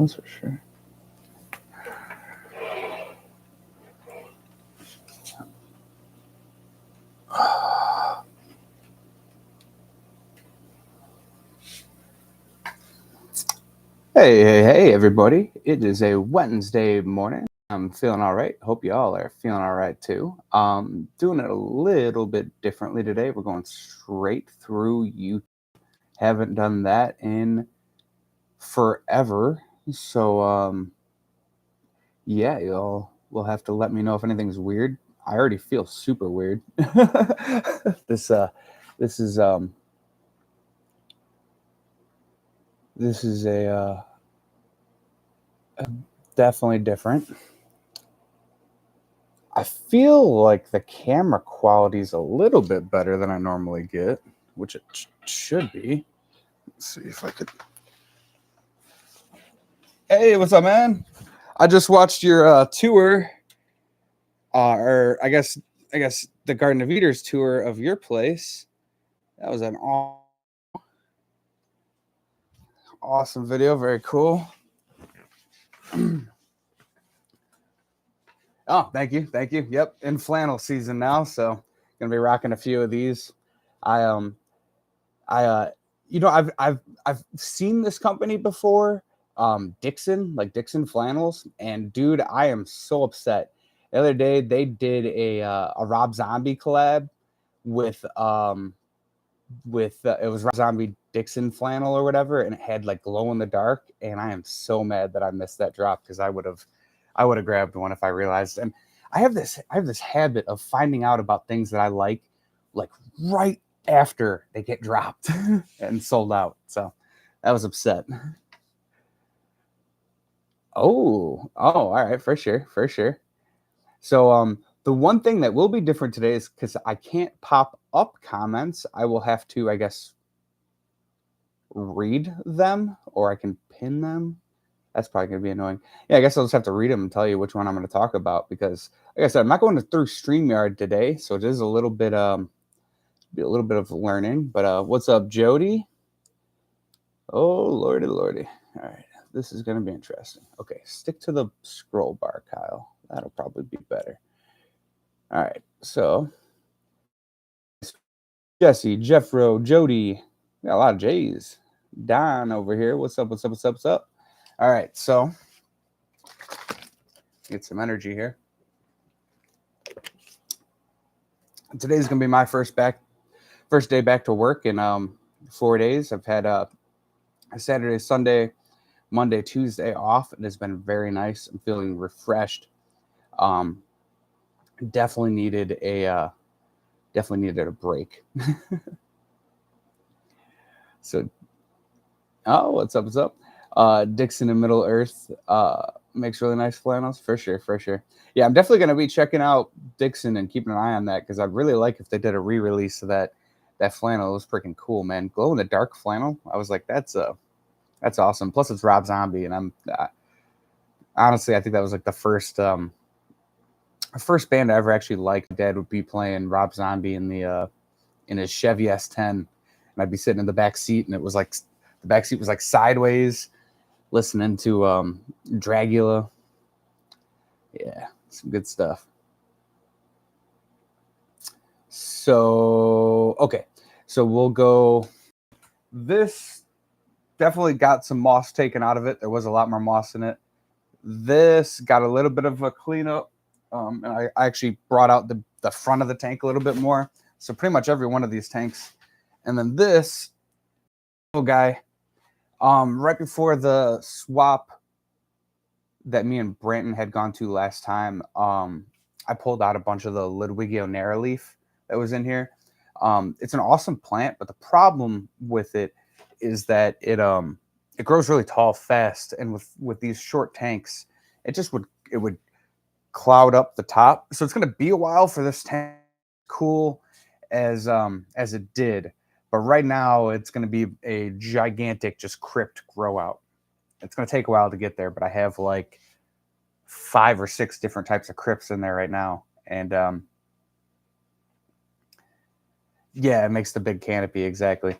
That's for sure. Hey, everybody. It is a Wednesday morning. I'm feeling all right. Hope y'all are feeling all right too. Doing it a little bit differently today. We're going straight through YouTube. Haven't done that in forever. So, yeah, y'all will have to let me know if anything's weird. I already feel super weird. This is this is a definitely different. I feel like the camera quality is a little bit better than I normally get, which it should be. Let's see if I could. Hey, what's up, man? I just watched your tour, or I guess the Garden of Eaters tour of your place. That was an awesome video. Very cool. Oh, thank you. Yep, in flannel season now, so gonna be rocking a few of these. I I've seen this company before, Dixon Flannels, and dude, I am so upset. The other day they did a Rob Zombie collab with it was Rob Zombie Dixon flannel or whatever, and it had like glow in the dark, and I am so mad that I missed that drop because I would have grabbed one if I realized. And I have this habit of finding out about things that I like right after they get dropped and sold out. So that was upset. Oh, all right, for sure. So the one thing that will be different today is because I can't pop up comments, I will have to, I guess, read them, or I can pin them. That's probably going to be annoying. Yeah, I guess I'll just have to read them and tell you which one I'm going to talk about because, like I said, I'm not going through StreamYard today, so it is a little bit of learning. But what's up, Jody? Oh, lordy. All right, this is going to be interesting. Okay, stick to the scroll bar, Kyle. That'll probably be better. All right, so Jesse, Jeffro, Jody, got a lot of J's. Don over here. What's up? All right, so get some energy here. Today's gonna be my first day back to work in 4 days. I've had Saturday, Sunday, Monday, Tuesday off. It has been very nice. I'm feeling refreshed. Definitely needed a break. So, what's up? Dixon and Middle Earth makes really nice flannels for sure. Yeah, I'm definitely gonna be checking out Dixon and keeping an eye on that because I'd really like if they did a re-release of that flannel. It was freaking cool, man. Glow in the dark flannel. I was like, that's awesome. Plus, it's Rob Zombie, and honestly, I think that was like the first band I ever actually liked. Dad would be playing Rob Zombie in his Chevy S10, and I'd be sitting in the back seat, and it was like the back seat was like sideways, listening to Dragula. Yeah, some good stuff. So okay, so we'll go. This definitely got some moss taken out of it. There was a lot more moss in it. This got a little bit of a cleanup, and I actually brought out the front of the tank a little bit more. So pretty much every one of these tanks. And then this little guy, right before the swap that me and Branton had gone to last time, I pulled out a bunch of the Ludwigio Narrowleaf that was in here. It's an awesome plant, but the problem with it is that it grows really tall fast, and with these short tanks, it would cloud up the top. So it's going to be a while for this tank cool as it did. But right now, it's going to be a gigantic, just crypt grow out. It's going to take a while to get there, but I have like 5 or 6 different types of crypts in there right now. And yeah, it makes the big canopy, exactly.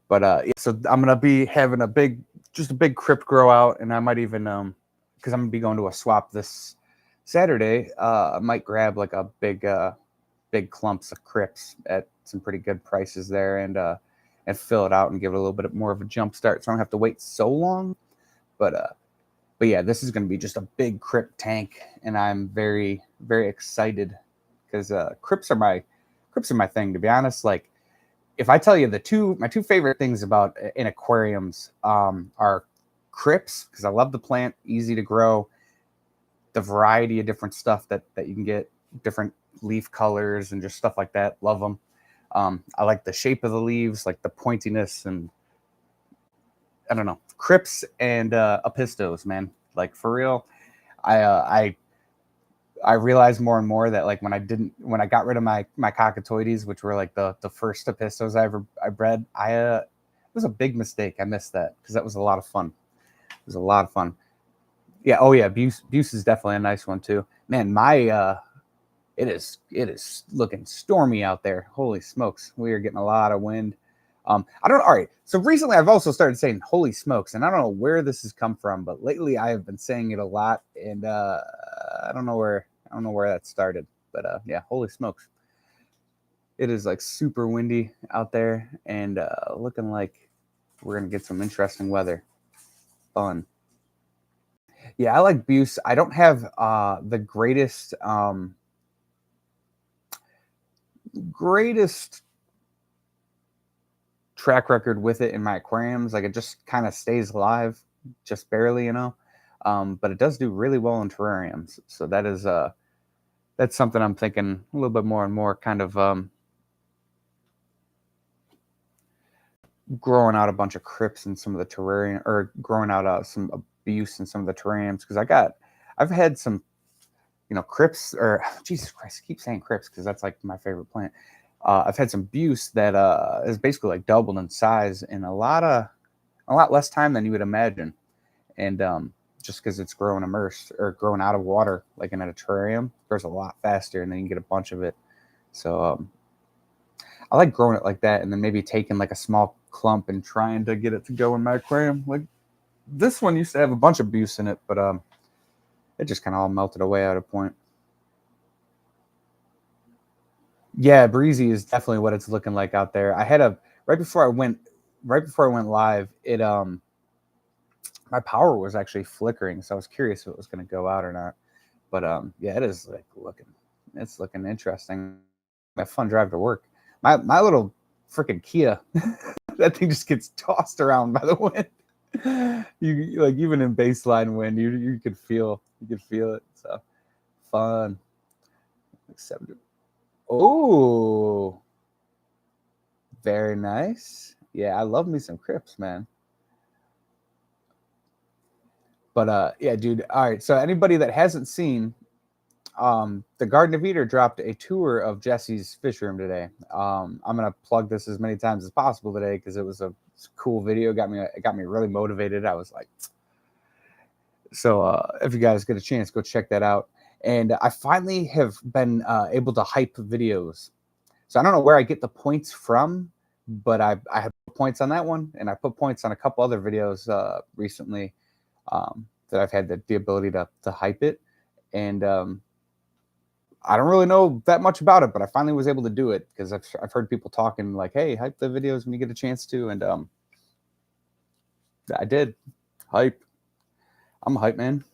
But so I'm going to be having a big just a big crypt grow out, and I might even because I'm gonna be going to a swap this Saturday. I might grab like a big clumps of crypts at some pretty good prices there, and fill it out and give it a little bit more of a jump start, so I don't have to wait so long. But yeah, this is going to be just a big crypt tank, and I'm very very excited because crypts are my thing, to be honest. Like, if I tell you my two favorite things about in aquariums are crypts, because I love the plant, easy to grow, the variety of different stuff that you can get, different leaf colors and just stuff like that. Love them. I like the shape of the leaves, like the pointiness, and I don't know, crypts and apistos, man. Like, for real, I I realized more and more that, like, when I got rid of my cockatoides, which were like the first apistos I bred, it was a big mistake. I missed that because that was a lot of fun. It was a lot of fun. Yeah. Oh yeah. Buse is definitely a nice one too. Man, it is looking stormy out there. Holy smokes, we are getting a lot of wind. I don't. All right. So recently, I've also started saying "holy smokes," and I don't know where this has come from, but lately I have been saying it a lot, and I don't know where that started. But yeah, holy smokes! It is like super windy out there, and looking like we're gonna get some interesting weather. Fun. Yeah, I like Buse. I don't have the greatest track record with it in my aquariums. Like, it just kind of stays alive, just barely, but it does do really well in terrariums. So that's something I'm thinking a little bit more and more, kind of growing out a bunch of crypts in some of the terrarium, or growing out some abuse in some of the terrariums, because I've had some crypts, or Jesus Christ, I keep saying crypts because that's like my favorite plant. I've had some buse that is basically like doubled in size in a lot less time than you would imagine, and just because it's growing immersed or growing out of water, like in a terrarium, grows a lot faster, and then you can get a bunch of it. So I like growing it like that, and then maybe taking like a small clump and trying to get it to go in my aquarium. Like, this one used to have a bunch of buse in it, but it just kind of all melted away at a point. Yeah, breezy is definitely what it's looking like out there. I had a right before I went live, my power was actually flickering, so I was curious if it was going to go out or not. But yeah, it is like looking interesting. A fun drive to work. My little freaking Kia, that thing just gets tossed around by the wind. You like, even in baseline wind, you could feel it. So fun. Except, oh, very nice. Yeah, I love me some crypts, man. But yeah, dude. All right. So anybody that hasn't seen, the Garden of Eden dropped a tour of Jesse's fish room today. I'm gonna plug this as many times as possible today because it was a cool video. It got me really motivated. I was like, so if you guys get a chance, go check that out. And I finally have been able to hype videos. So I don't know where I get the points from, but I have points on that one, and I put points on a couple other videos recently that I've had the ability to hype it. And I don't really know that much about it, but I finally was able to do it because I've heard people talking like, "Hey, hype the videos when you get a chance to," and I did. Hype. I'm a hype man.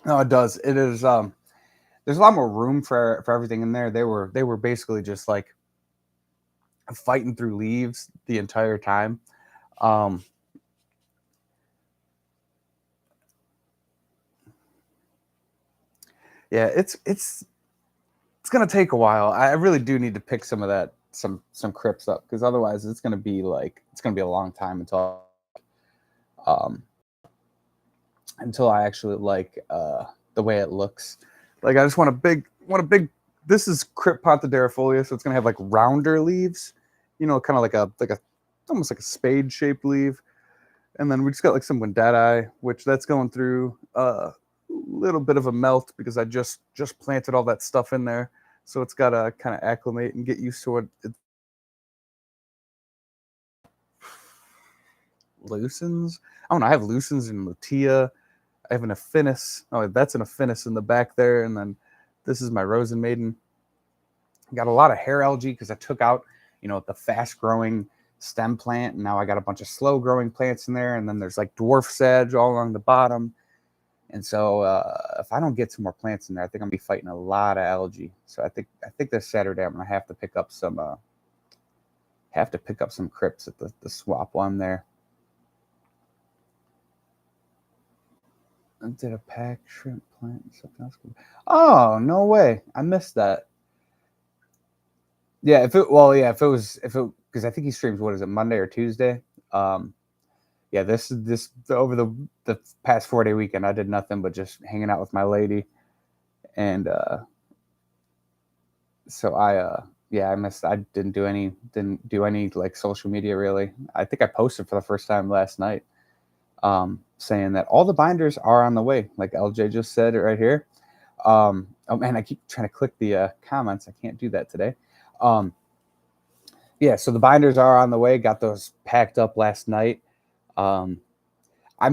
No, it does. It is. There's a lot more room for everything in there. They were basically just like fighting through leaves the entire time. Yeah, it's gonna take a while. I really do need to pick some of that some crypts up, because otherwise it's gonna be a long time um until I actually like the way it looks. Like, I just want a big. This is Crypt Pontoderifolia, so it's gonna have like rounder leaves, kind of like a almost like a spade shaped leaf. And then we just got like some Wendati, which that's going through a little bit of a melt because I just planted all that stuff in there. So it's got to kind of acclimate and get used to what it loosens. I don't know. I have lucens and lutea. I have an Affinis. Oh, that's an Affinis in the back there. And then this is my Rosen Maiden. Got a lot of hair algae because I took out, the fast growing stem plant. And now I got a bunch of slow growing plants in there. And then there's like dwarf sedge all along the bottom. And so if I don't get some more plants in there, I think I'm gonna be fighting a lot of algae. So I think this Saturday I'm gonna have to pick up some crypts at the swap while I'm there. I did a pack shrimp plant and something else. Oh, no way. I missed that. Yeah, if it because I think he streams, what is it, Monday or Tuesday? Yeah, this over the past 4-day weekend, I did nothing but just hanging out with my lady. And so I didn't do any like social media really. I think I posted for the first time last night, saying that all the binders are on the way, like LJ just said it right here. Oh man, I keep trying to click the comments. I can't do that today. Yeah, so the binders are on the way. Got those packed up last night. I'm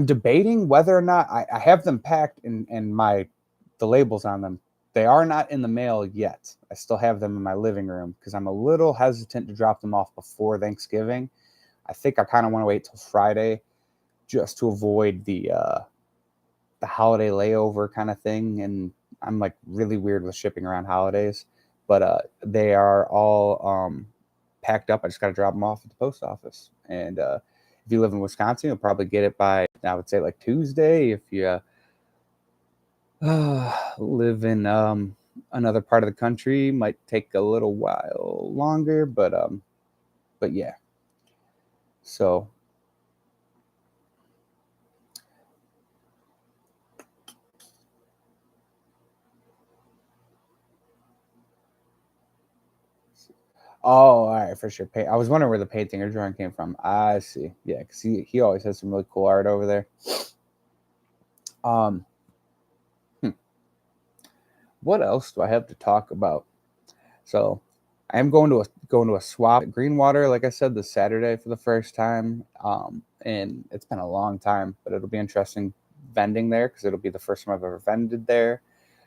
debating whether or not I have them packed and the labels on them. They are not in the mail yet. I still have them in my living room because I'm a little hesitant to drop them off before Thanksgiving. I think I kind of want to wait till Friday just to avoid the holiday layover kind of thing. And I'm like really weird with shipping around holidays, but they are all packed up. I just got to drop them off at the post office. And if you live in Wisconsin, you'll probably get it by, I would say, like Tuesday. If you live in another part of the country, might take a little while longer, but yeah. So oh, all right, for sure. I was wondering where the painting or drawing came from. I see. Yeah, because he always has some really cool art over there. Um, what else do I have to talk about? So I am going to a swap at Greenwater, like I said, this Saturday for the first time. And it's been a long time, but it'll be interesting vending there because it'll be the first time I've ever vended there.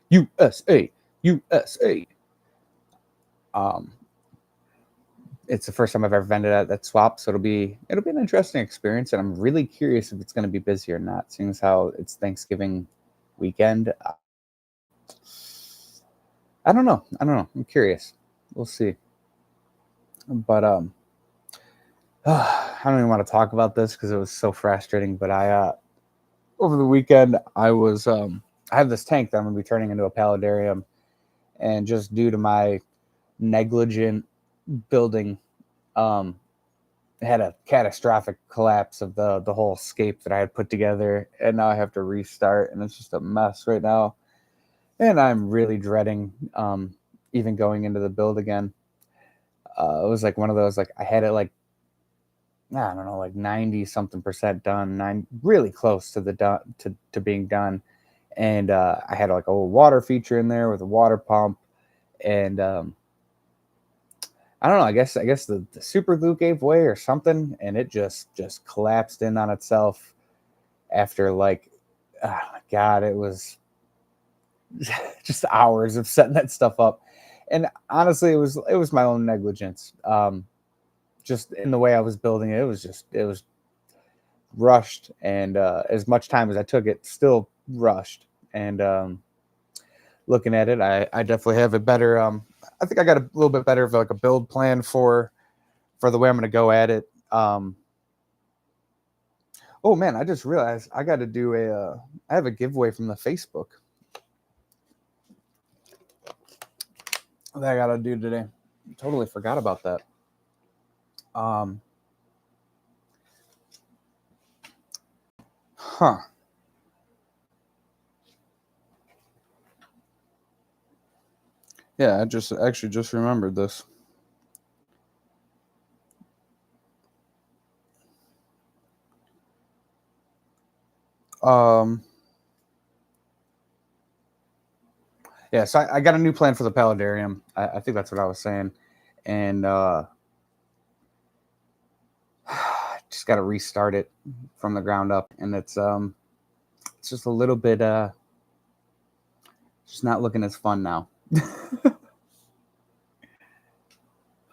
USA, USA. Um, it's the first time I've ever vended at that swap, so it'll be an interesting experience, and I'm really curious if it's going to be busy or not, seeing as how it's Thanksgiving weekend. I don't know. I'm curious. We'll see. But I don't even want to talk about this because it was so frustrating. But I over the weekend I was I have this tank that I'm gonna be turning into a paludarium, and just due to my negligent building, had a catastrophic collapse of the whole scape that I had put together, and now I have to restart, and it's just a mess right now. And I'm really dreading even going into the build again. It was like one of those, like I had it like, I don't know, like 90 something percent done, really close to the done to being done. And I had like a little water feature in there with a water pump, and I don't know. I guess the super glue gave way or something, and it just collapsed in on itself after like, oh my god, it was just hours of setting that stuff up. And honestly, it was my own negligence. Just in the way I was building it, it was rushed, and as much time as I took, it still rushed. And looking at it, I definitely have a better. I think I got a little bit better of like a build plan for the way I'm going to go at it. Oh man, I just realized I got to do I have a giveaway from the Facebook that I got to do today. Totally forgot about that. Huh. Yeah, I just actually just remembered this. Yeah, so I got a new plan for the Paludarium. I think that's what I was saying. And just got to restart it from the ground up. And it's just a little bit just not looking as fun now.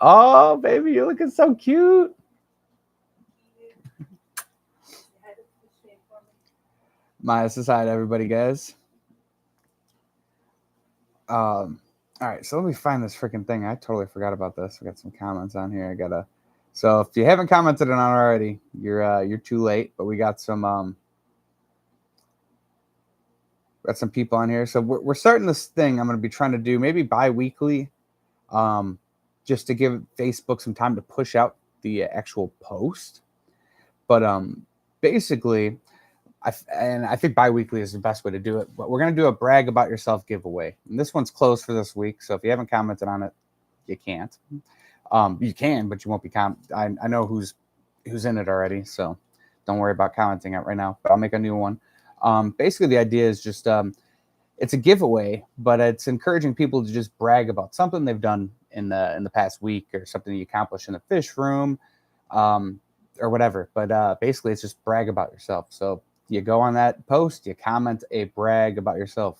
Oh, baby, you're looking so cute. Maya says hi to everybody, guys. All right, so let me find this freaking thing. I totally forgot about this. I got some comments on here. I gotta. So if you haven't commented on it already, you're too late. But we got some people on here. So we're starting this thing. I'm gonna be trying to do maybe bi-weekly, just to give Facebook some time to push out the actual post. But basically, I think bi-weekly is the best way to do it. But we're going to do a brag about yourself giveaway. And this one's closed for this week. So if you haven't commented on it, you can't. You can, but you won't be I know who's in it already. So don't worry about commenting it right now. But I'll make a new one. Basically, the idea is just it's a giveaway, but it's encouraging people to just brag about something they've done in the past week or something you accomplished in the fish room, or whatever. But basically, it's just brag about yourself. So you go on that post, you comment a brag about yourself,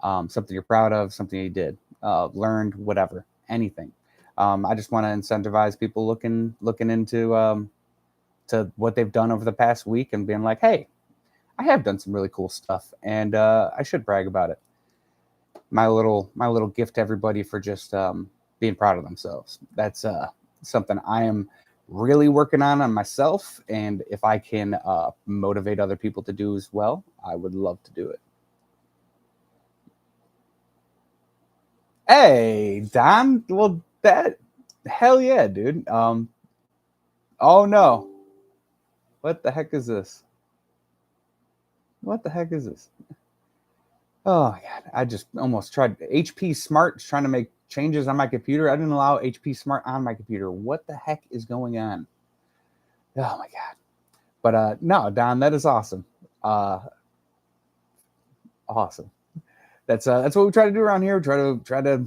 something you're proud of, something you did, learned, whatever, anything. I just want to incentivize people looking into to what they've done over the past week and being like, hey, I have done some really cool stuff, and I should brag about it. My little gift to everybody for just being proud of themselves. That's something I am really working on myself, and if I can motivate other people to do as well, I would love to do it. Hey, Don. Well, hell yeah, dude. Oh no. What the heck is this? What the heck is this? Oh my god, I just almost tried. HP Smart trying to make changes on my computer. I didn't allow HP Smart on my computer. What the heck is going on? Oh my god. But no, Don, that is awesome. Awesome. That's what we try to do around here. We try to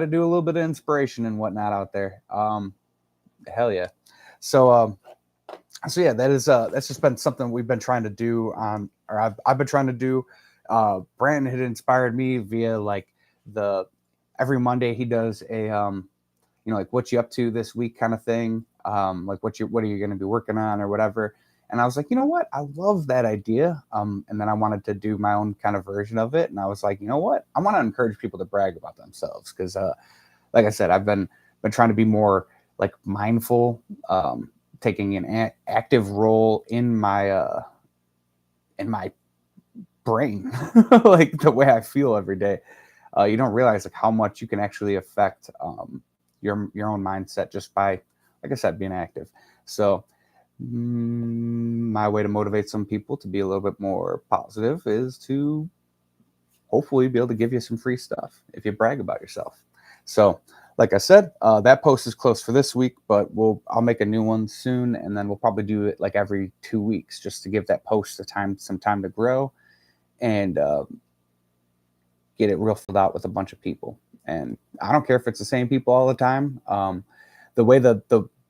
do a little bit of inspiration and whatnot out there. Hell yeah. So yeah, that's just been something we've been trying to do or I've been trying to do. Brandon had inspired me via like every Monday he does a like what you up to this week kind of thing. Like what are you going to be working on or whatever. And I was like, you know what? I love that idea. And then I wanted to do my own kind of version of it. And I was like, you know what? I want to encourage people to brag about themselves because, like I said, I've been trying to be more like mindful, taking an active role in my brain, like the way I feel every day. You don't realize like how much you can actually affect your own mindset just by, like I said, being active. So my way to motivate some people to be a little bit more positive is to hopefully be able to give you some free stuff if you brag about yourself. So like I said, that post is closed for this week, but I'll make a new one soon, and then we'll probably do it like every 2 weeks just to give that post some time to grow and get it real filled out with a bunch of people. And I don't care if it's the same people all the time. The way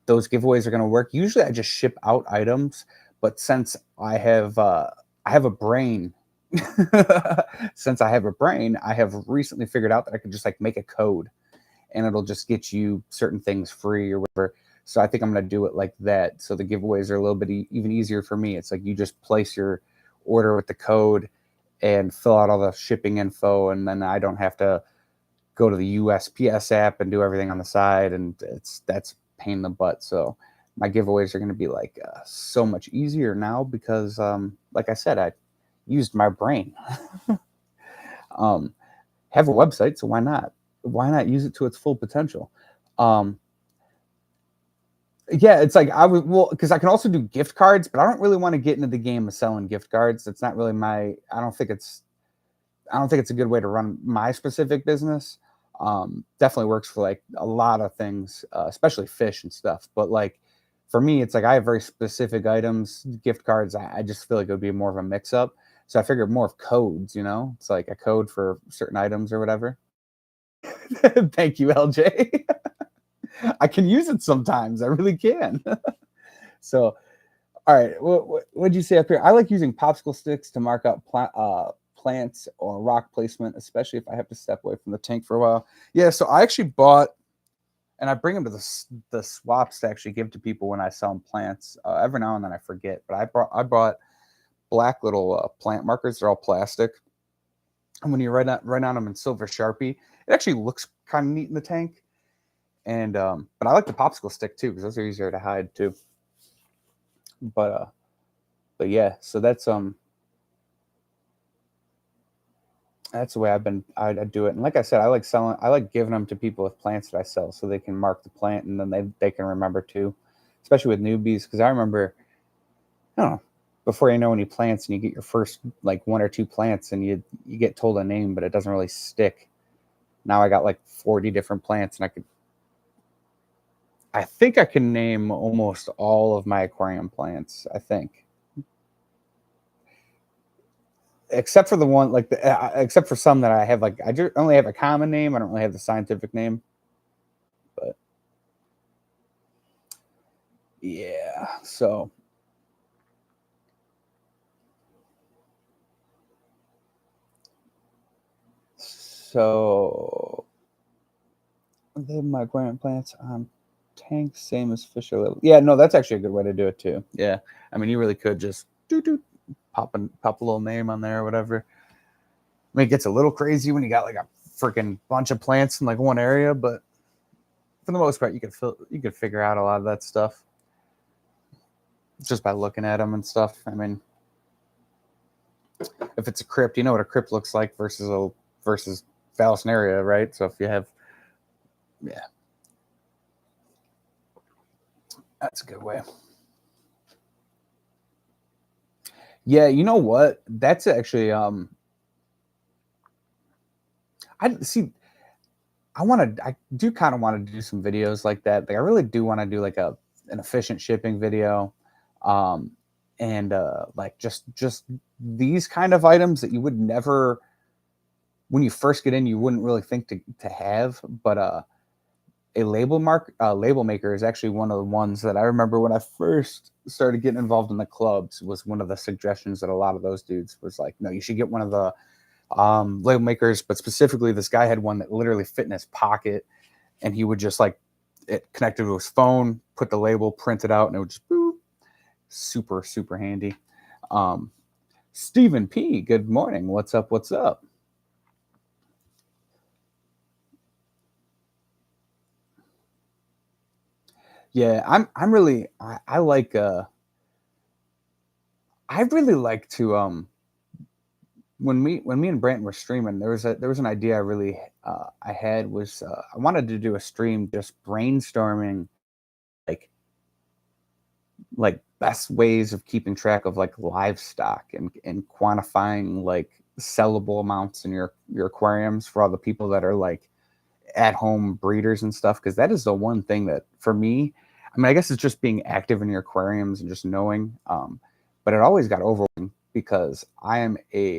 those giveaways are going to work, usually I just ship out items, but since I have a brain, since I have a brain, I have recently figured out that I could just like make a code and it'll just get you certain things free or whatever. So I think I'm going to do it like that. So the giveaways are a little bit even easier for me. It's like you just place your order with the code and fill out all the shipping info, and then I don't have to go to the USPS app and do everything on the side, and that's pain in the butt. So my giveaways are going to be like so much easier now because, like I said, I used my brain. Have a website, so why not? Why not use it to its full potential? Yeah, it's like because I can also do gift cards, but I don't really want to get into the game of selling gift cards. That's not really I don't think it's a good way to run my specific business. Definitely works for like a lot of things, especially fish and stuff. But like for me, it's like I have very specific items, gift cards. I just feel like it would be more of a mix up. So I figured more of codes, it's like a code for certain items or whatever. Thank you, LJ. I can use it sometimes. I really can. So, all right. What'd you say up here? I like using popsicle sticks to mark out plants or rock placement, especially if I have to step away from the tank for a while. Yeah. So I actually bought, and I bring them to the swaps to actually give to people when I sell them plants. Every now and then I forget, but I bought black little plant markers. They're all plastic, and when you write on them in silver Sharpie, it actually looks kind of neat in the tank. And but I like the popsicle stick too because those are easier to hide too. But yeah, so that's the way I do it. And like I said, I like giving them to people with plants that I sell so they can mark the plant and then they can remember too, especially with newbies. Because I remember, I don't know, before you know any plants and you get your first like 1 or 2 plants and you get told a name, but it doesn't really stick. Now I got like 40 different plants and I think I can name almost all of my aquarium plants, I think. Except for the one like except for some that I have like I just only have a common name. I don't really have the scientific name. But yeah, so my aquarium plants on tanks, same as fish oil. Yeah, no, that's actually a good way to do it too. Yeah, I mean, you really could just pop a little name on there or whatever. I mean, it gets a little crazy when you got like a freaking bunch of plants in like one area, but for the most part, you could figure out a lot of that stuff just by looking at them and stuff. I mean, if it's a crypt, you know what a crypt looks like versus Vallisneria, right? So if you have, yeah, that's a good way. Yeah, you know what? That's actually I see. I do kind of want to do some videos like that. Like I really do want to do like an efficient shipping video, um, and like just these kind of items that you would never, when you first get in, you wouldn't really think to have. But a label maker is actually one of the ones that I remember when I first started getting involved in the clubs was one of the suggestions that a lot of those dudes was like, no, you should get one of the label makers, but specifically this guy had one that literally fit in his pocket, and he would just like it connected to his phone, put the label, print it out, and it would just boop. Super handy. Stephen P, good morning. What's up? What's up? Yeah, I'm really I like I really like to when me and Brandon were streaming, there was an idea I had was I wanted to do a stream just brainstorming like best ways of keeping track of like livestock and quantifying like sellable amounts in your aquariums for all the people that are like at home breeders and stuff, because that is the one thing that for me, I mean, I guess it's just being active in your aquariums and just knowing, but it always got overwhelming because I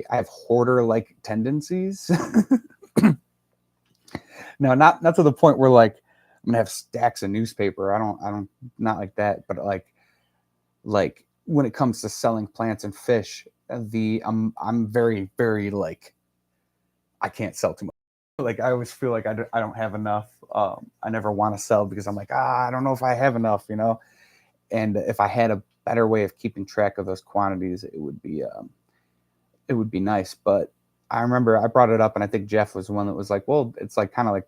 have hoarder like tendencies. Now, not to the point where like I'm gonna have stacks of newspaper. I don't not like that, but like when it comes to selling plants and fish, I'm very like I can't sell too much. Like I always feel like I don't have enough. I never want to sell because I'm like, I don't know if I have enough, you know. And if I had a better way of keeping track of those quantities, it would be nice. But I remember I brought it up, and I think Jeff was the one that was like, well, it's like kind of like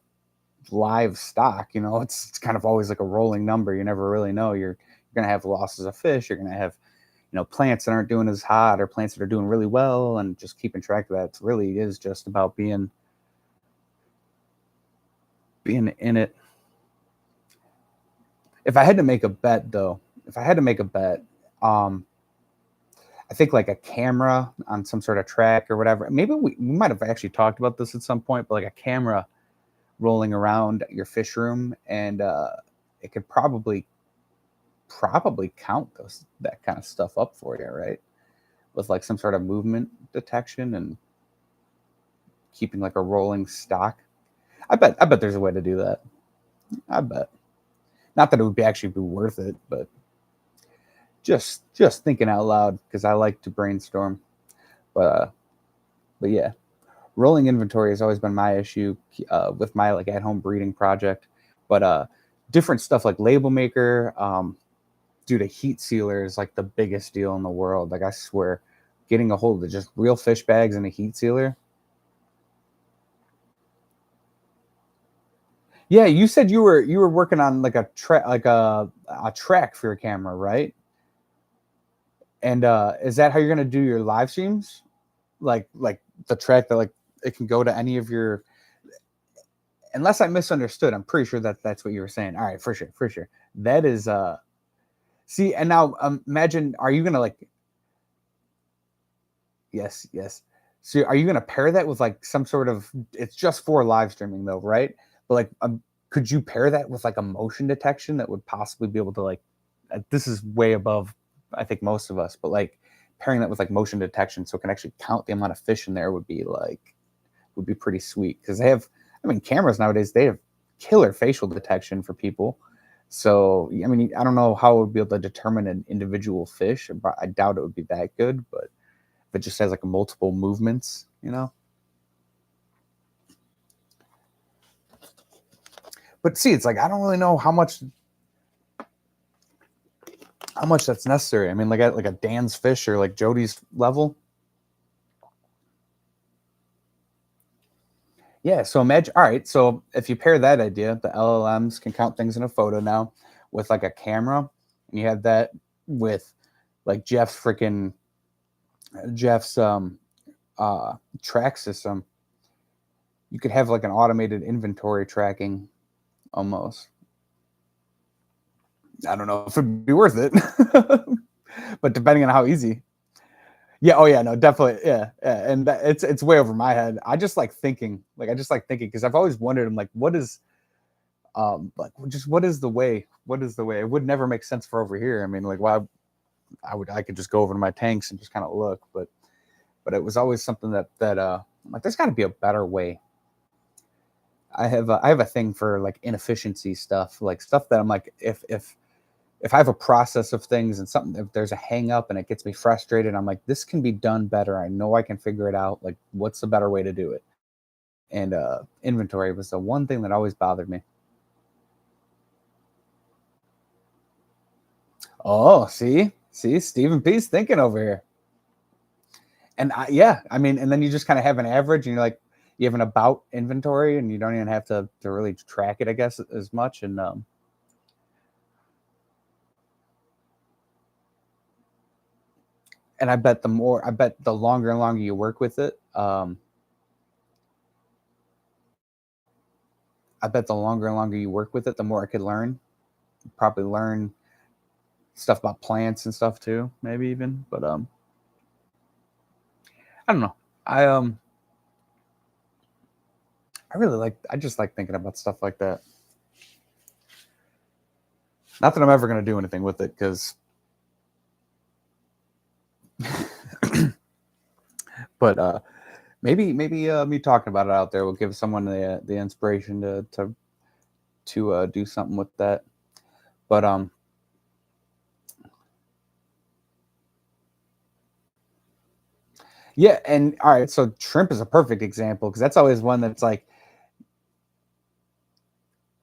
live stock, you know. It's kind of always like a rolling number. You never really know. You're gonna have losses of fish. You're gonna have plants that aren't doing as hot or plants that are doing really well, and just keeping track of that really is just about being in it. If I had to make a bet, though, um, I think like a camera on some sort of track or whatever. Maybe we might have actually talked about this at some point, but like a camera rolling around your fish room, and it could probably count that kind of stuff up for you, right? With like some sort of movement detection and keeping like a rolling stock. I bet there's a way to do that. I bet. Not that it would actually be worth it, but just thinking out loud because I like to brainstorm. But but yeah, rolling inventory has always been my issue with my like at home breeding project. But different stuff like label maker, due to heat sealer is like the biggest deal in the world. Like I swear, getting a hold of just real fish bags and a heat sealer. Yeah, you said you were working on like a track like a track for your camera, right? And is that how you're gonna do your live streams? Like the track that like it can go to any of your, unless I misunderstood, I'm pretty sure that that's what you were saying. All right, for sure, for sure. That is see, and now imagine, are you gonna like, yes, yes. So are you gonna pair that with like some sort of, it's just for live streaming though, right? But like could you pair that with like a motion detection that would possibly be able to like, this is way above I think most of us, but like pairing that with like motion detection so it can actually count the amount of fish in there would be pretty sweet because they have, I mean, cameras nowadays, they have killer facial detection for people. So I mean, I don't know how it would be able to determine an individual fish, but I doubt it would be that good. But if it just has like multiple movements, you know. But see, it's like I don't really know how much that's necessary. I mean, like at like a Dan's Fish or like Jody's level. Yeah. So imagine. All right. So if you pair that idea, the LLMs can count things in a photo now with like a camera, and you have that with like Jeff's track system. You could have like an automated inventory tracking almost. I don't know if it'd be worth it, but depending on how easy. Yeah. Oh yeah. No. Definitely. Yeah. Yeah. And it's way over my head. I just like thinking. Like I just like thinking because I've always wondered. I'm like, what is like just what is the way? What is the way? It would never make sense for over here. I mean, like why I could just go over to my tanks and just kind of look, but it was always something that like there's got to be a better way. I have a thing for like inefficiency stuff, like stuff that I'm like if I have a process of things and something, if there's a hang up and it gets me frustrated, I'm like, this can be done better. I know I can figure it out. Like, what's the better way to do it? And inventory was the one thing that always bothered me. Oh, see, Stephen P's thinking over here. And yeah, I mean, and then you just kind of have an average, and you're like, you have an about inventory, and you don't even have to really track it, I guess, as much. And I bet the longer and longer you work with it, I bet the longer and longer you work with it, the more I could learn. Probably learn stuff about plants and stuff too, maybe even. But I don't know. I um I just like thinking about stuff like that. Not that I'm ever gonna do anything with it, because but maybe me talking about it out there will give someone the inspiration to do something with that. But yeah, and all right, so shrimp is a perfect example because that's always one that's like,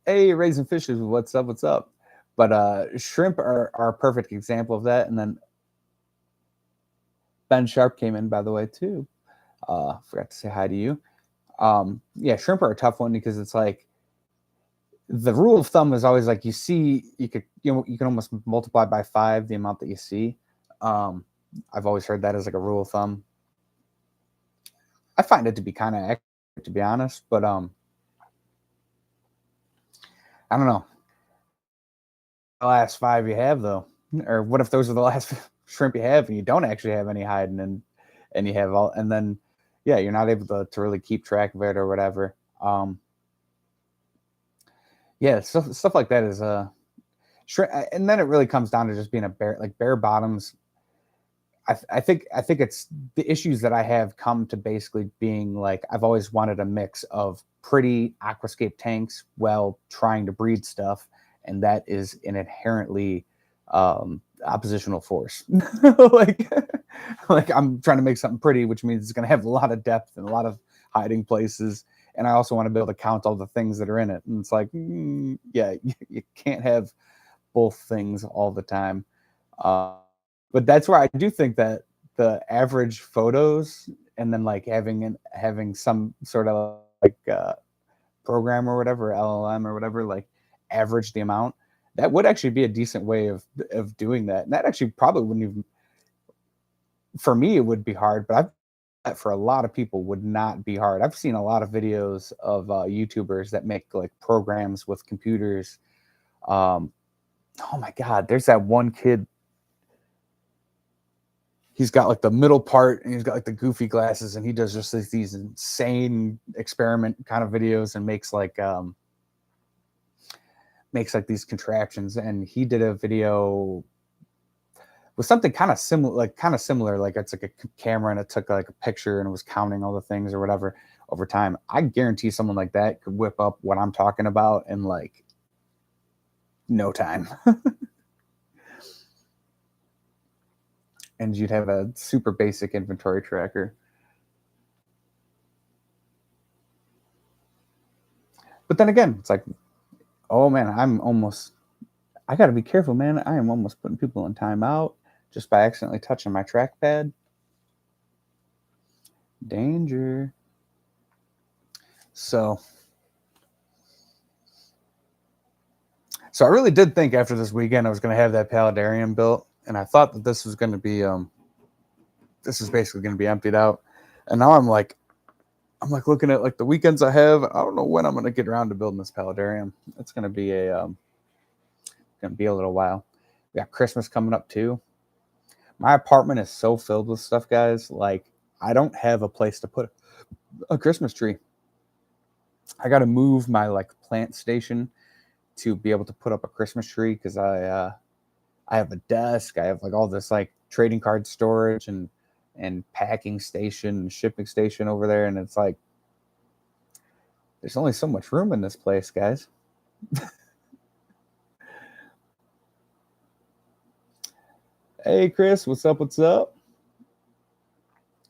hey, raising fishes, what's up, what's up? But shrimp are a perfect example of that. And then Ben Sharp came in, by the way, too. Forgot to say hi to you. Yeah, shrimp are a tough one because it's like the rule of thumb is always like you can almost multiply by 5 the amount that you see. Um, I've always heard that as like a rule of thumb. I find it to be kind of accurate, to be honest, but I don't know. The last 5 you have though, or what if those are the last shrimp you have and you don't actually have any hiding, and you have all, and then yeah, you're not able to really keep track of it or whatever. Yeah, stuff like that is shrimp, and then it really comes down to just being a bare, like bare bottoms. I think it's the issues that I have come to basically being like I've always wanted a mix of pretty aquascape tanks while trying to breed stuff, and that is an inherently oppositional force. like like I'm trying to make something pretty, which means it's going to have a lot of depth and a lot of hiding places, and I also want to be able to count all the things that are in it. And it's like, yeah, you can't have both things all the time. Uh, but that's where I do think that the average photos and then like having some sort of like program or whatever, LLM or whatever, like average the amount, that would actually be a decent way of doing that. And that actually probably wouldn't even, for me, it would be hard, but I've that for a lot of people would not be hard. I've seen a lot of videos of YouTubers that make like programs with computers. Um, oh my God, there's that one kid. He's got like the middle part and he's got like the goofy glasses and he does just these insane experiment kind of videos and makes like these contraptions. And he did a video with something kind of similar, like it's like a camera and it took like a picture and it was counting all the things or whatever over time. I guarantee someone like that could whip up what I'm talking about in like no time. And you'd have a super basic inventory tracker. But then again, it's like, oh man, I got to be careful, man. I am almost putting people in timeout just by accidentally touching my trackpad. Danger. So I really did think after this weekend I was going to have that paludarium built, and I thought that this was going to be this is basically going to be emptied out. And now I'm like looking at like the weekends I have. I don't know when I'm going to get around to building this paludarium. It's going to be a little while. We got Christmas coming up too. My apartment is so filled with stuff, guys. Like I don't have a place to put a Christmas tree. I got to move my like plant station to be able to put up a Christmas tree because I have a desk. I have like all this like trading card storage and packing station and shipping station over there, and it's like there's only so much room in this place, guys. Hey Chris, what's up? What's up?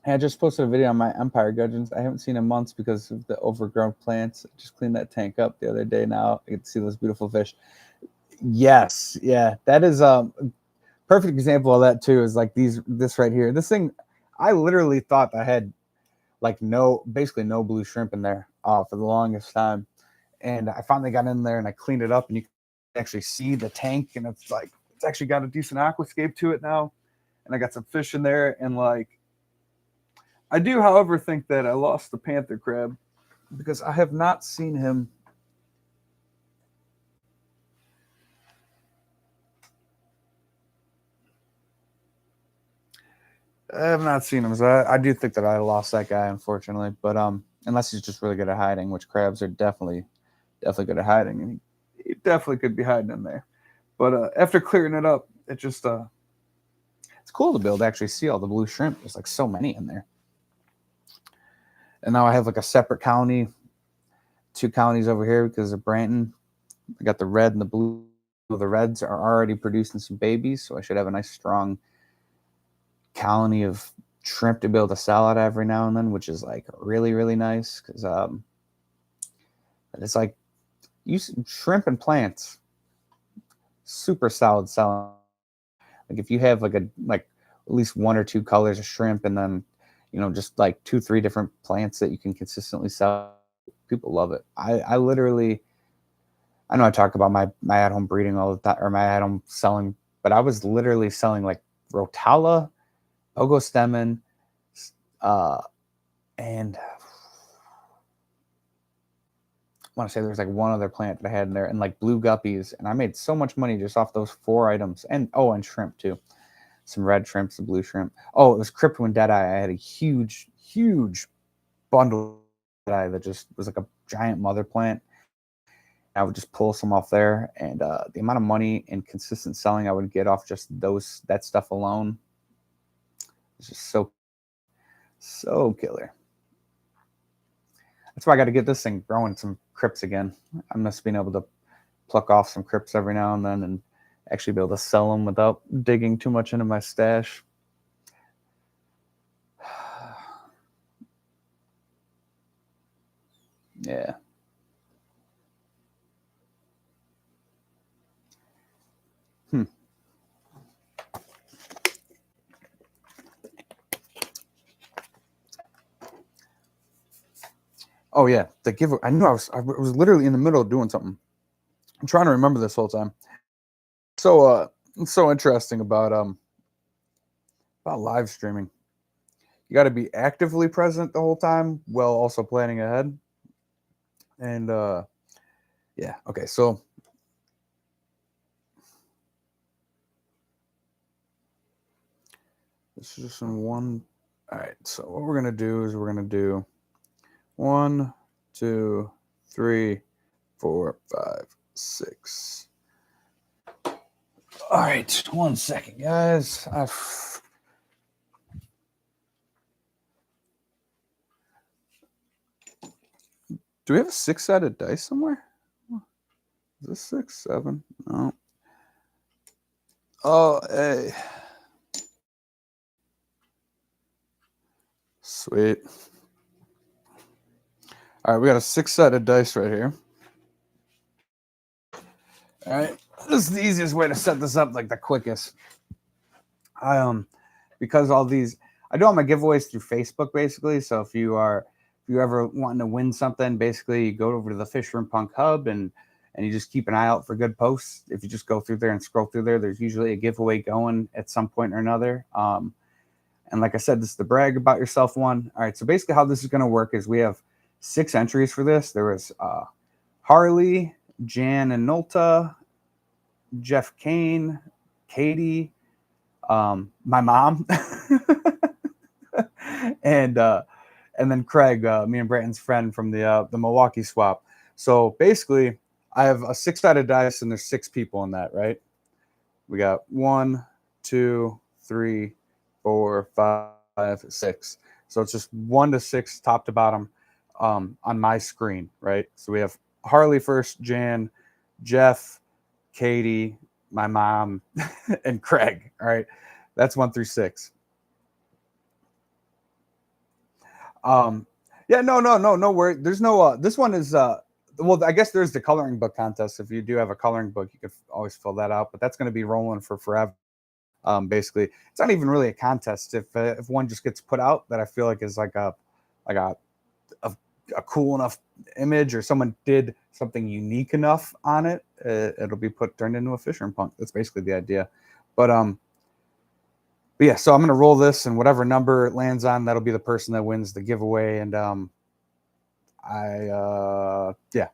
Hey, I just posted a video on my Empire Gudgeons. I haven't seen in months because of the overgrown plants. I just cleaned that tank up the other day. Now I get to see those beautiful fish. Yes, yeah, that is perfect example of that too. Is like this right here. This thing, I literally thought I had like basically no blue shrimp in there for the longest time, and I finally got in there and I cleaned it up, and you can actually see the tank, and it's like it's actually got a decent aquascape to it now, and I got some fish in there, and like I do, however, think that I lost the panther crab because I have not seen him. I have not seen him, so I do think that I lost that guy, unfortunately. But unless he's just really good at hiding, which crabs are definitely good at hiding, and he definitely could be hiding in there. But after clearing it up, it just it's cool to be able to actually see all the blue shrimp. There's like so many in there. And now I have like a separate colony, 2 colonies over here because of Branton. I got the red and the blue. The reds are already producing some babies, so I should have a nice strong colony of shrimp to be able to sell out every now and then, which is like really, really nice because it's like shrimp and plants, super solid selling. Like if you have like at least 1 or 2 colors of shrimp and then just like 2-3 different plants that you can consistently sell, people love it. I literally, I know I talk about my at-home breeding all the time, or my at-home selling, but I was literally selling like Rotala, Ogostemon, and I want to say there's like one other plant that I had in there, and like blue guppies, and I made so much money just off those 4 items, and shrimp too, some red shrimp, some blue shrimp. Oh, it was Cryptowin Deadeye. I had a huge bundle of Deadeye that just was like a giant mother plant. I would just pull some off there, and the amount of money and consistent selling I would get off just that stuff alone, It's just so killer. That's why I got to get this thing growing some crypts again. I miss being able to pluck off some crypts every now and then and actually be able to sell them without digging too much into my stash. Yeah. Oh yeah, the giveaway. I knew I was literally in the middle of doing something. I'm trying to remember this whole time. So it's so interesting about live streaming. You got to be actively present the whole time while also planning ahead. And yeah, okay, so this is just in one. All right, so what we're gonna do is we're gonna do 1, 2, 3, 4, 5, 6. All right, 1 second, guys. Do we have a 6-sided dice somewhere? Is this 6, 7? No. Oh, hey. Sweet. All right, we got a 6-sided dice right here. All right, this is the easiest way to set this up, like the quickest. Because all these, I do all my giveaways through Facebook basically. So if you ever wanting to win something, basically you go over to the Fisher & Punk Hub and you just keep an eye out for good posts. If you just go through there and scroll through there, there's usually a giveaway going at some point or another. And like I said, this is the brag about yourself one. All right, so basically how this is going to work is we have 6 entries for this. There was Harley, Jan and Nolta, Jeff Kane, Katie, my mom, and then Craig, me and Brayton's friend from the Milwaukee swap. So basically, I have a 6-sided dice, and there's 6 people in that, right? We got 1, 2, 3, 4, 5, 6. So it's just 1 to 6, top to bottom, on my screen, right? So we have Harley first, Jan, Jeff, Katie, my mom, and Craig. All right, that's 1 through 6. Yeah, no worry. There's no. This one is. Well, I guess there's the coloring book contest. If you do have a coloring book, you could always fill that out. But that's going to be rolling for forever. Basically, it's not even really a contest. If one just gets put out that I feel like is like a cool enough image, or someone did something unique enough on it, it'll be turned into a Fisher & Punk. That's basically the idea. But yeah, so I'm gonna roll this, and whatever number it lands on, that'll be the person that wins the giveaway. And yeah.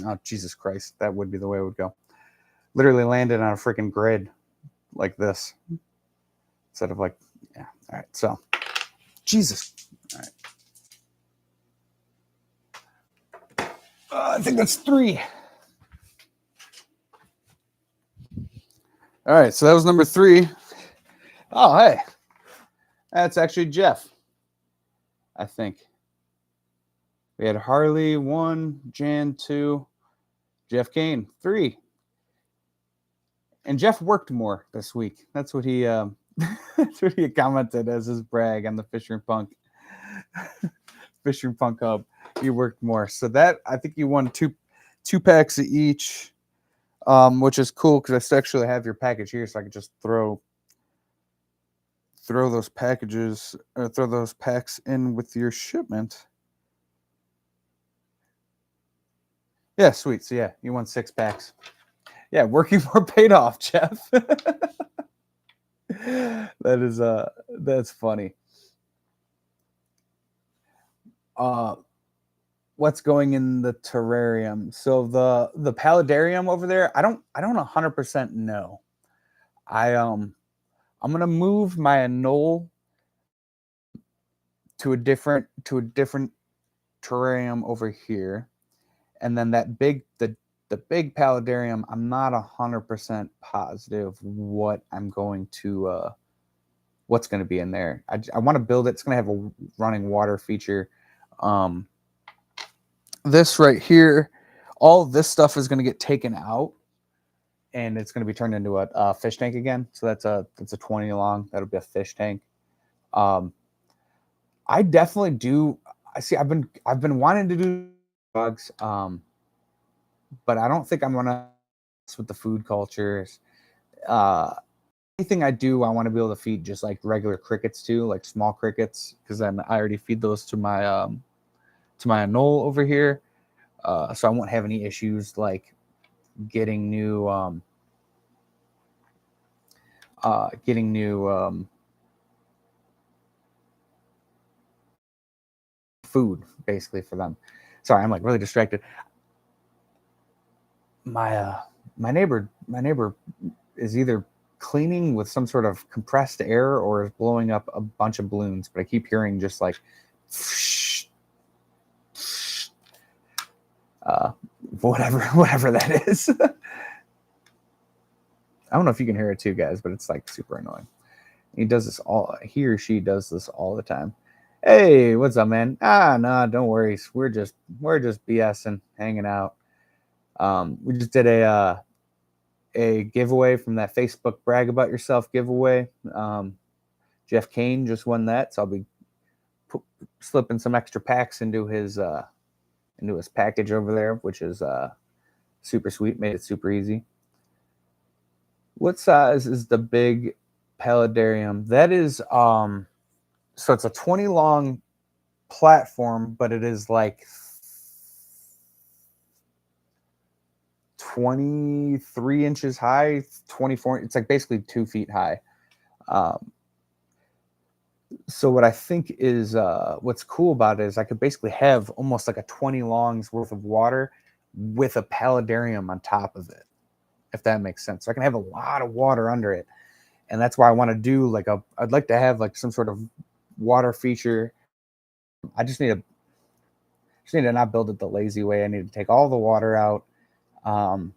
Oh, Jesus Christ, that would be the way it would go. Literally landed on a freaking grid like this instead of like, yeah. All right, so Jesus. All right. I think that's 3. All right, so that was number 3. Oh, hey, that's actually Jeff. I think we had Harley 1, Jan 2, Jeff Kane 3, and Jeff worked more this week. That's what he that's what he commented as his brag on the Fisher & Punk Hub. He worked more, so that I think you won two packs of each, which is cool because I still actually have your package here, so I could just throw those packages or throw those packs in with your shipment. Yeah, sweet. So yeah, you won 6 packs. Yeah, working more paid off, Jeff. That's funny. What's going in the terrarium? So the paludarium over there, I don't 100% know. I'm gonna move my anole to a different terrarium over here, and then the big paludarium, I'm not 100% positive what I'm going to what's going to be in there. I want to build it. It's going to have a running water feature. This right here, all this stuff is going to get taken out, and it's going to be turned into a fish tank again. So that's a 20 long. That'll be a fish tank. I definitely do. I see. I've been wanting to do bugs, but I don't think I'm gonna mess with the food cultures. Anything I do, I want to be able to feed just like regular crickets too, like small crickets, because then I already feed those to my anole over here, so I won't have any issues like getting new food basically for them. Sorry, I'm like really distracted. My neighbor is either cleaning with some sort of compressed air or is blowing up a bunch of balloons, but I keep hearing just like whatever that is. I don't know if you can hear it too, guys, but it's like super annoying. He or she does this all the time. Hey, what's up, man? Nah, don't worry. We're just BSing, hanging out. We just did a giveaway from that Facebook Brag About Yourself giveaway. Jeff Kane just won that, so I'll be slipping some extra packs into his package over there, which is super sweet. Made it super easy. What size is the big paludarium? That is so it's a 20 long platform, but it is like 23 inches high, 24. It's like basically 2 feet high. So what I think is what's cool about it is I could basically have almost like a 20 longs worth of water with a paludarium on top of it, if that makes sense. So I can have a lot of water under it. And that's why I want to do I'd like to have like some sort of water feature. I just need to not build it the lazy way. I need to take all the water out. I've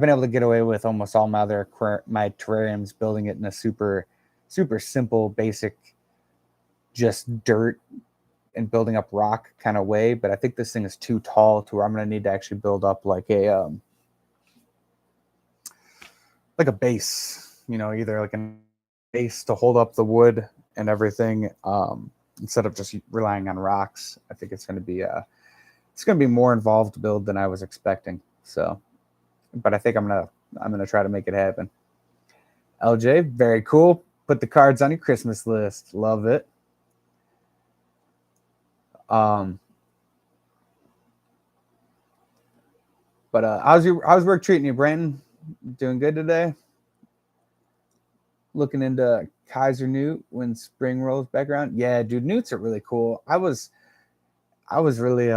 been able to get away with almost all my terrariums building it in a super simple, basic, just dirt and building up rock kind of way. But I think this thing is too tall to where I'm going to need to actually build up like a base, either like a base to hold up the wood and everything, instead of just relying on rocks. I think it's going to be more involved build than I was expecting. So, but I think I'm gonna try to make it happen. LJ, very cool. Put the cards on your Christmas list. Love it. But how's work treating you, Brandon? Doing good today? Looking into Kaiser Newt when spring rolls back around. Yeah, dude, newts are really cool. I was really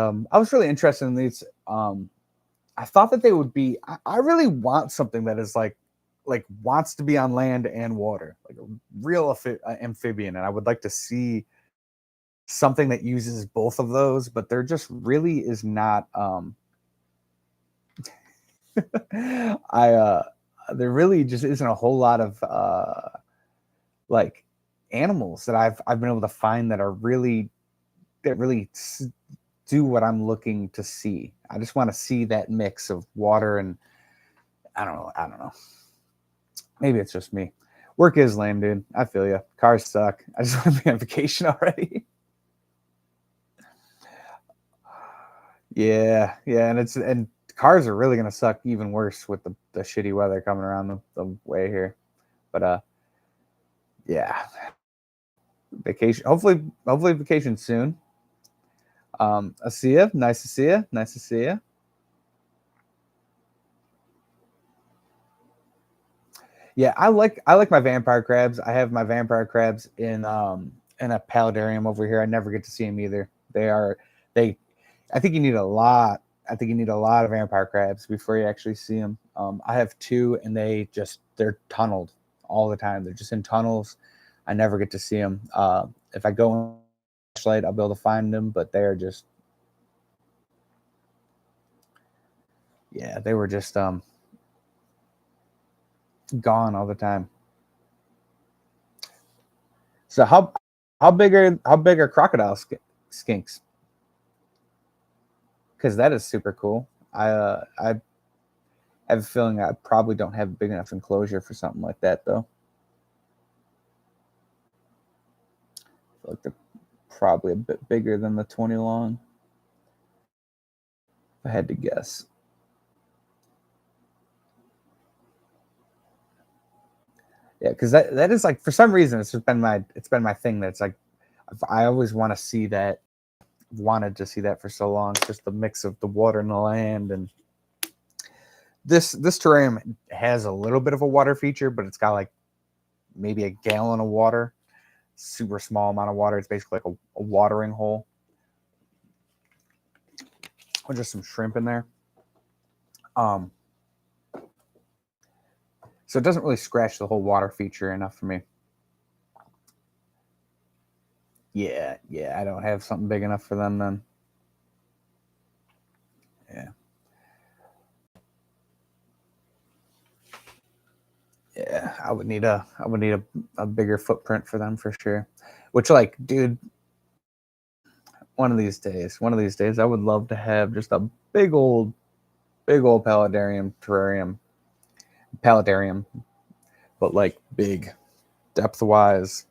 interested in these. I thought that they would be. I really want something that is like wants to be on land and water, like a real amphibian, and I would like to see something that uses both of those. But there just really is not. There really just isn't a whole lot of like animals that I've been able to find that really do what I'm looking to see. I just want to see that mix of water and I don't know. Maybe it's just me. Work is lame, dude. I feel you. Cars suck. I just want to be on vacation already. Yeah, and cars are really gonna suck even worse with the shitty weather coming around the way here. But yeah, vacation. Hopefully vacation soon. I see you. Nice to see you. Nice to see you. Yeah, I like my vampire crabs. I have my vampire crabs in a paludarium over here. I never get to see them either. I think you need a lot. I think you need a lot of vampire crabs before you actually see them. I have 2, and they're tunneled all the time. They're just in tunnels. I never get to see them. If I go in flashlight, I'll be able to find them, but they are just, yeah, they were just gone all the time. So how big are crocodile skinks? Because that is super cool. I have a feeling I probably don't have a big enough enclosure for something like that though. I feel like they're probably a bit bigger than the 20 long. If I had to guess. Yeah, because that is like, for some reason it's been my thing that's like I always want to see that, wanted to see that for so long. It's just the mix of the water and the land. And this terrarium has a little bit of a water feature, but it's got like maybe a gallon of water, super small amount of water. It's basically like a watering hole. Or just some shrimp in there. So it doesn't really scratch the whole water feature enough for me. Yeah, I don't have something big enough for them then. Yeah. Yeah, I would need a bigger footprint for them for sure. Which, like, dude, one of these days, I would love to have just a big old paludarium, but like big, depth wise.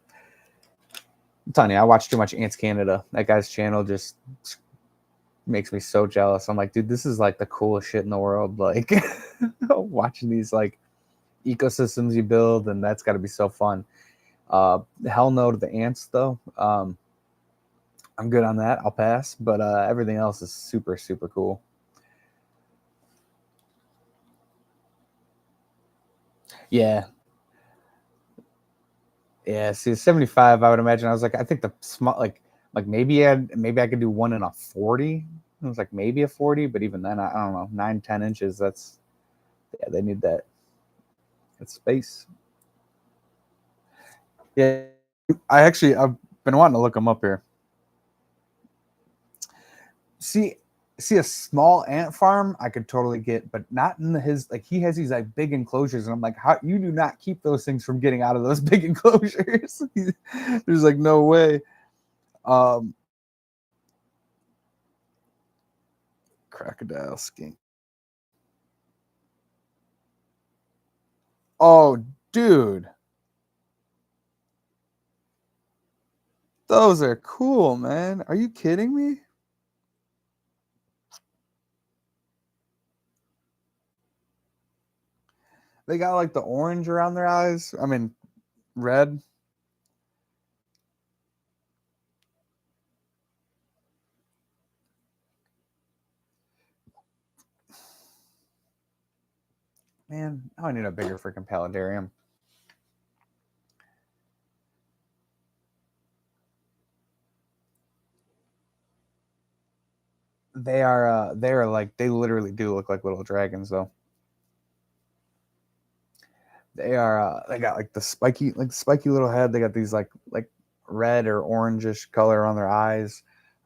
I'm telling you, I watch too much Ants Canada. That guy's channel just makes me so jealous. I'm like, dude, this is like the coolest shit in the world. Like, watching these like ecosystems you build, and that's got to be so fun. Hell no to the ants though. I'm good on that. I'll pass, but everything else is super super cool. Yeah, yeah. See, 75, I would imagine. I was like, I think the small, like maybe I could do one in a 40. It was like maybe a 40, but even then, I don't know, 9-10 inches. That's, yeah, they need that. It's space. Yeah, I've been wanting to look them up here. See, a small ant farm I could totally get, but not in his, like, he has these like big enclosures, and I'm like, how you do not keep those things from getting out of those big enclosures? There's like no way. Um, Crocodile skink. Oh, dude, those are cool, man. Are you kidding me? They got like the orange around their eyes. I mean, red. Man, now I need a bigger freaking paludarium. They are like, they literally do look like little dragons though. They got like the spiky little head. They got these like red or orangish color on their eyes.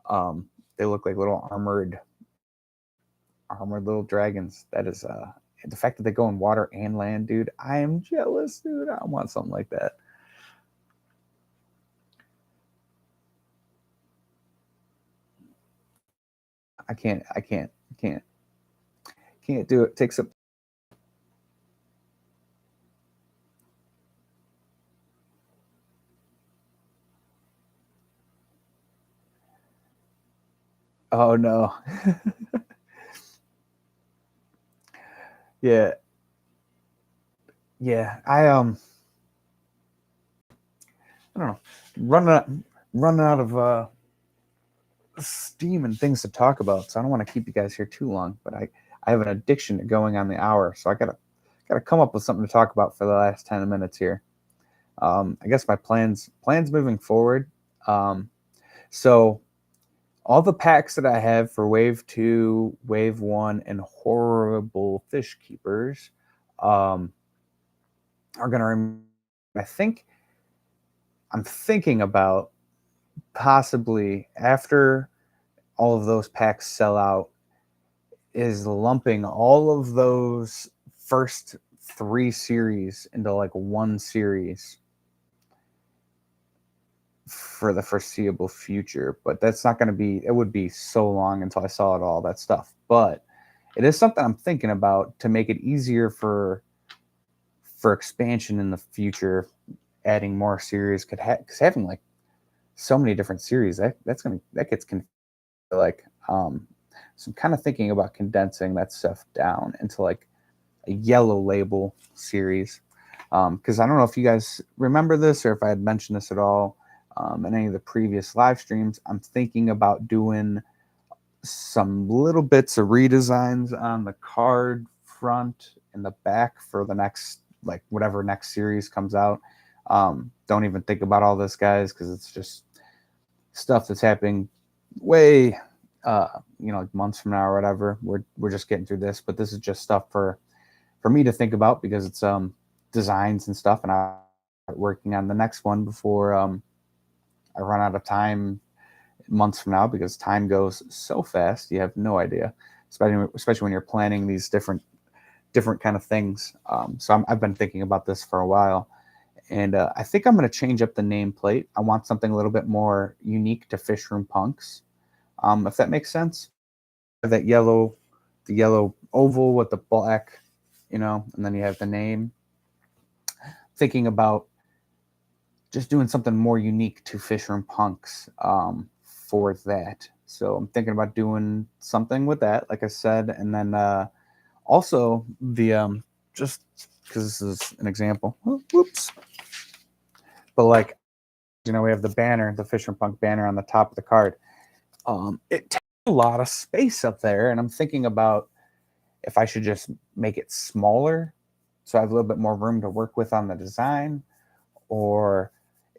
They look like little armored little dragons. That is the fact that they go in water and land, dude. I am jealous, dude. I want something like that. I can't do it. It takes up. Oh no. Yeah. Yeah. I don't know. Running out, running out of steam and things to talk about, so I don't want to keep you guys here too long. But I have an addiction to going on the hour, so I gotta come up with something to talk about for the last 10 minutes here. I guess my plans moving forward. Um, so all the packs that I have for Wave Two, Wave One, and Horrible Fish Keepers um, are gonna. I think I'm thinking about possibly, after all of those packs sell out, is lumping all of those first three series into like one series. for the foreseeable future. But that's not going to be, it would be so long until I saw it all that stuff. But it is something I'm thinking about to make it easier for expansion in the future, adding more series could because having like so many different series that gets like so I'm kind of thinking about condensing that stuff down into like a yellow label series, because I don't know if you guys remember this or if I had mentioned this at all in any of the previous live streams. I'm thinking about doing some little bits of redesigns on the card front and the back for the next, like whatever next series comes out. Don't even think about all this, guys, because it's just stuff that's happening way like months from now or whatever. We're just getting through this, but this is just stuff for me to think about because it's designs and stuff, and I'm working on the next one before I run out of time months from now, because time goes so fast you have no idea, especially when you're planning these different kind of things. So I've been thinking about this for a while, and I think I'm going to change up the nameplate. I want something a little bit more unique to Fish Room Punks, if that makes sense. The yellow oval with the black, and then you have the name. Thinking about just doing something more unique to Fish Room Punks for that. So I'm thinking about doing something with that, like I said, and then also the just because this is an example. Whoops. But like, we have the banner, the Fish Room Punk banner on the top of the card. It takes a lot of space up there, and I'm thinking about if I should just make it smaller so I have a little bit more room to work with on the design, or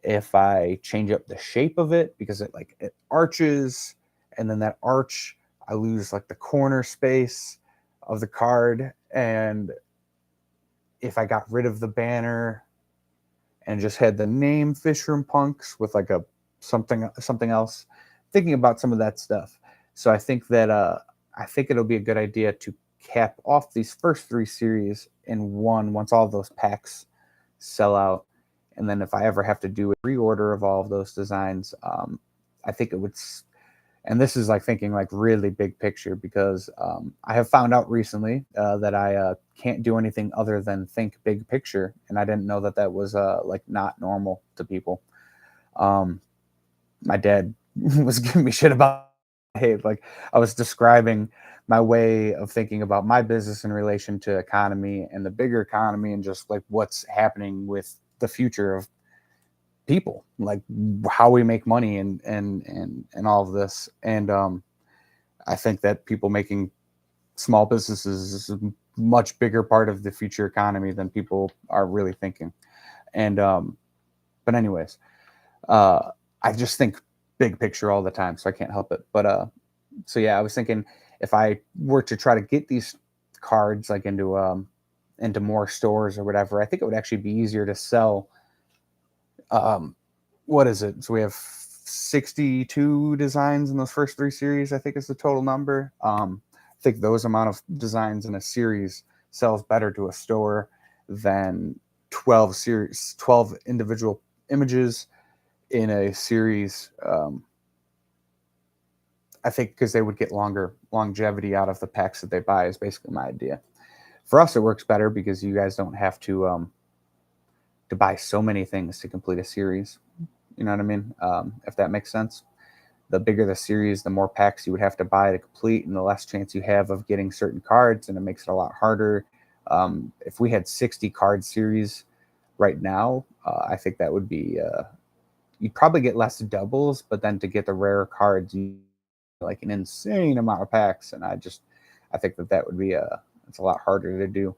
if I change up the shape of it, because it arches, and then that arch, I lose like the corner space of the card. And if I got rid of the banner and just had the name Fish Room Punks with like a something else, thinking about some of that stuff. So I think that I think it'll be a good idea to cap off these first 3 series in one once all of those packs sell out. And then if I ever have to do a reorder of all of those designs, I think it would, and this is like thinking like really big picture, because I have found out recently that I can't do anything other than think big picture. And I didn't know that that was like not normal to people. My dad was giving me shit about, hey, like I was describing my way of thinking about my business in relation to economy and the bigger economy, and just like what's happening with the future of people, like how we make money and all of this. And I think that people making small businesses is a much bigger part of the future economy than people are really thinking. And but anyways, I just think big picture all the time, so I can't help it. But so yeah, I was thinking if I were to try to get these cards like into more stores or whatever, I think it would actually be easier to sell. What is it? So we have 62 designs in those first 3 series, I think is the total number. I think those amount of designs in a series sells better to a store than 12 individual images in a series. I think because they would get longer longevity out of the packs that they buy is basically my idea. For us, it works better because you guys don't have to buy so many things to complete a series. You know what I mean? If that makes sense. The bigger the series, the more packs you would have to buy to complete, and the less chance you have of getting certain cards, and it makes it a lot harder. If we had 60 card series right now, I think that would be you'd probably get less doubles, but then to get the rare cards, you like an insane amount of packs, and I think that would be it's a lot harder to do.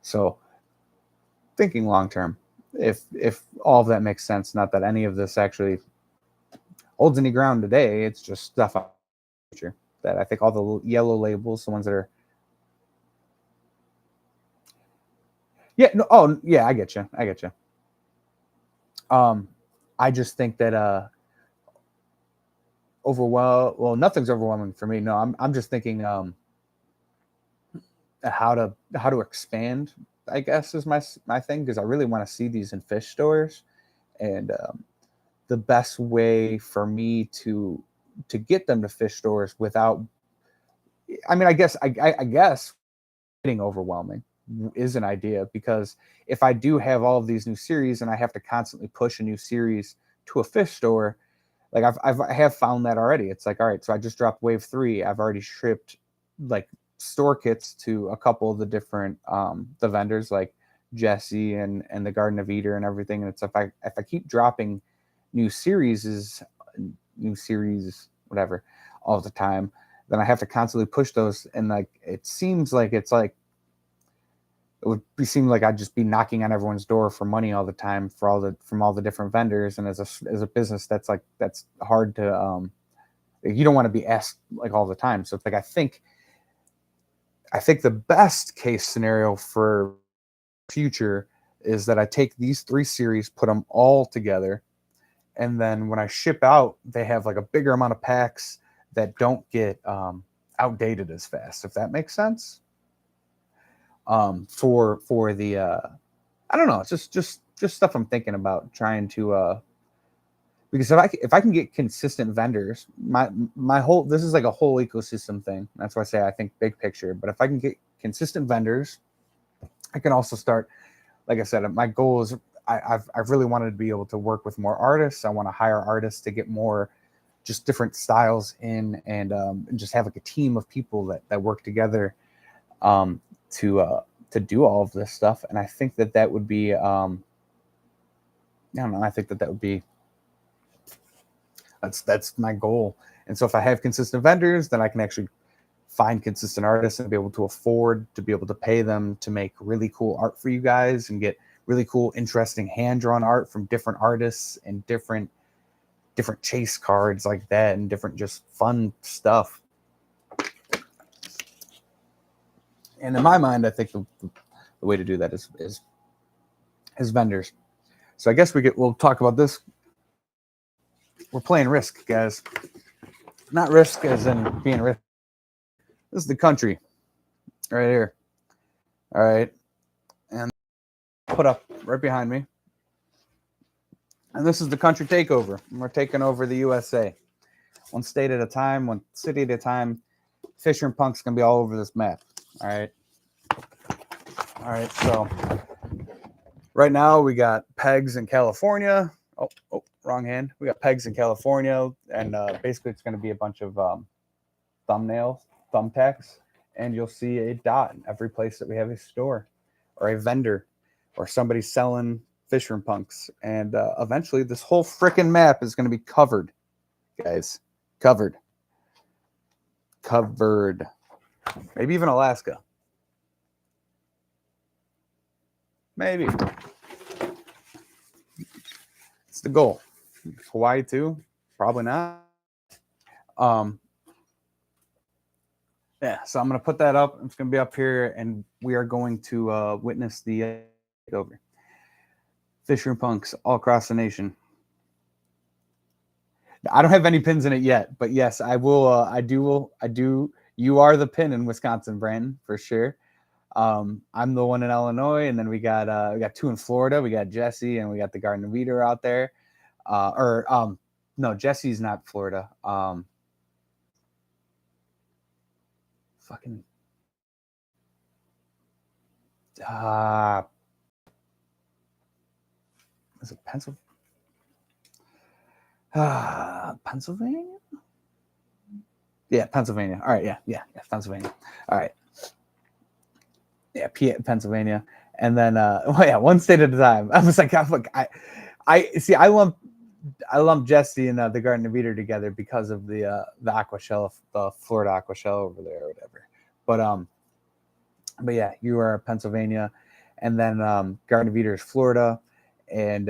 So thinking long term, if all of that makes sense, not that any of this actually holds any ground today, it's just stuff out in the future that I think all the yellow labels, the ones that are, yeah, no, oh yeah, I get you. I just think that well, nothing's overwhelming for me. No, I'm just thinking how to expand, I guess, is my thing, because I really want to see these in fish stores. And the best way for me to get them to fish stores without. I mean, I guess getting overwhelming is an idea, because if I do have all of these new series and I have to constantly push a new series to a fish store, like I have found that already. It's like, all right, so I just dropped wave 3. I've already shipped like store kits to a couple of the different the vendors like Jesse and the Garden of Eden and everything. And it's if I keep dropping new series whatever all the time, then I have to constantly push those. And like it seems like seem like I'd just be knocking on everyone's door for money all the time from all the different vendors. And as a business, that's hard to you don't want to be asked like all the time. So it's like I think the best case scenario for future is that I take these 3 series, put them all together, and then when I ship out, they have like a bigger amount of packs that don't get outdated as fast, if that makes sense. For the I don't know, it's just stuff I'm thinking about trying to because if I can get consistent vendors, my whole, this is like a whole ecosystem thing. That's why I say I think big picture. But if I can get consistent vendors, I can also start, like I said, my goal is I've really wanted to be able to work with more artists. I want to hire artists to get more just different styles in, and just have like a team of people that work together to do all of this stuff. And I think that would be I don't know, I think that would be that's my goal. And so if I have consistent vendors, then I can actually find consistent artists and be able to afford to be able to pay them to make really cool art for you guys, and get really cool, interesting hand-drawn art from different artists and different chase cards like that, and different just fun stuff. And in my mind, I think the way to do that is vendors. So I guess we'll talk about this. We're playing Risk, guys. Not Risk as in being Risk. This is the country right here. All right. And put up right behind me. And this is the country takeover. And we're taking over the USA. One state at a time, one city at a time. Fisher and Punk's going to be all over this map. All right. All right. So right now we got pegs in California. Oh, wrong hand. We got pegs in California. And basically it's going to be a bunch of thumbtacks, and you'll see a dot in every place that we have a store or a vendor or somebody selling Fisher and Punks. And eventually this whole freaking map is going to be covered, guys. Covered. Maybe even Alaska. Maybe. It's the goal. Hawaii too? Probably not. Yeah, so I'm going to put that up. It's going to be up here, and we are going to witness the takeover. Fisher and Punks all across the nation. I don't have any pins in it yet, but yes, I will. I do. You are the pin in Wisconsin, Brandon, for sure. I'm the one in Illinois, and then we got 2 in Florida. We got Jesse, and we got the Garden of Eden out there. No, Jesse's not Florida. Fucking is it Pennsylvania? Pennsylvania? Yeah, Pennsylvania. All right, yeah, Pennsylvania. All right. Yeah, Pennsylvania. And then one state at a time. I was like, I see, I lump Jesse and the Garden of Eden together because of the aqua shell, the Florida aqua shell over there or whatever. But yeah, you are Pennsylvania, and then Garden of Eden is Florida, and